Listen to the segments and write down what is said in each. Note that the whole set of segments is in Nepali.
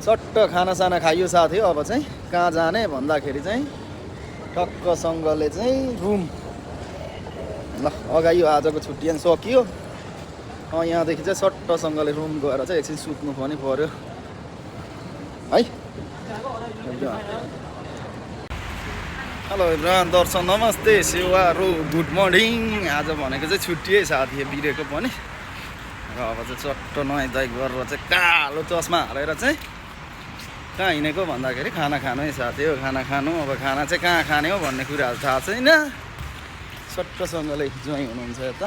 चट्ट खानासाना खाइयो साथी। अब चाहिँ कहाँ जाने भन्दाखेरि चाहिँ ठक्कसँगले चाहिँ रुम। ल अगाइयो आजको छुट्टी पनि सकियो। यहाँदेखि चाहिँ सट्टसँगले रुम गएर चाहिँ एकछिन सुत्नु पनि पर्यो है। हेलो एभ्रिवान, दर्शन नमस्ते सेवारो गुड मर्निङ। आज भनेको चाहिँ छुट्टी है साथी बिरेको पनि। र अब चाहिँ चट्ट नुहाइधुवाइ गरेर चाहिँ कालो चस्मा हालेर चाहिँ कहाँ हिँडेको भन्दाखेरि खाना खानु है साथी हो। खाना खानु, अब खाना चाहिँ कहाँ खाने हो भन्ने कुराहरू थाहा छैन। सट्टसँगले ज्वाइँ हुनुहुन्छ यता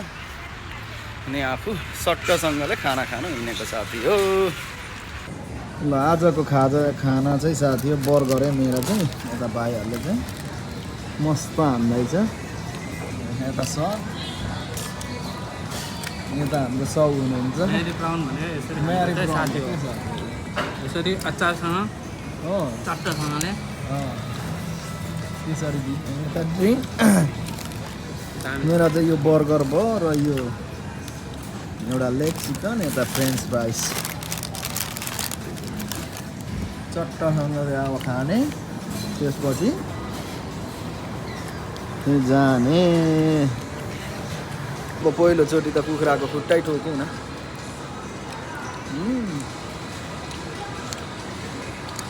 अनि आफू सट्टसँगले खाना खानु हिँडेको साथी हो। ल आजको खाना चाहिँ साथी हो बर्गरै मेरो चाहिँ। यता भाइहरूले चाहिँ मस्त हान्दैछ। यता सर, यता हाम्रो सौ हुनुहुन्छ। यसरी अचारसँग हो चट्टसँगले त्यसरी यता ड्रिङ्क। मेरो चाहिँ यो बर्गर भयो र यो एउटा लेग चिकन, यता फ्रेन्च फ्राइस। चट्टसँगले अब खाने, त्यसपछि जाने। अब पहिलोचोटि त कुखुराको खुट्टै ठोक्यौँ न।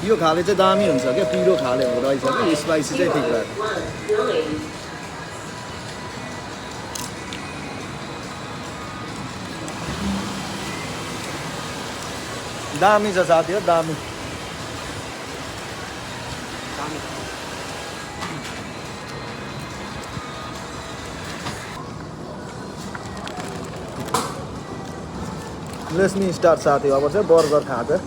यो खाले चाहिँ दामी हुन्छ क्या, पिरो खाले रहेछ कि स्पाइसी चाहिँ ठिक भएको। दामी छ साथी हो, दामी। लेट्स मी स्टार्ट साथी। अब चाहिँ बर्गर खाँदा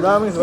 दामी छ।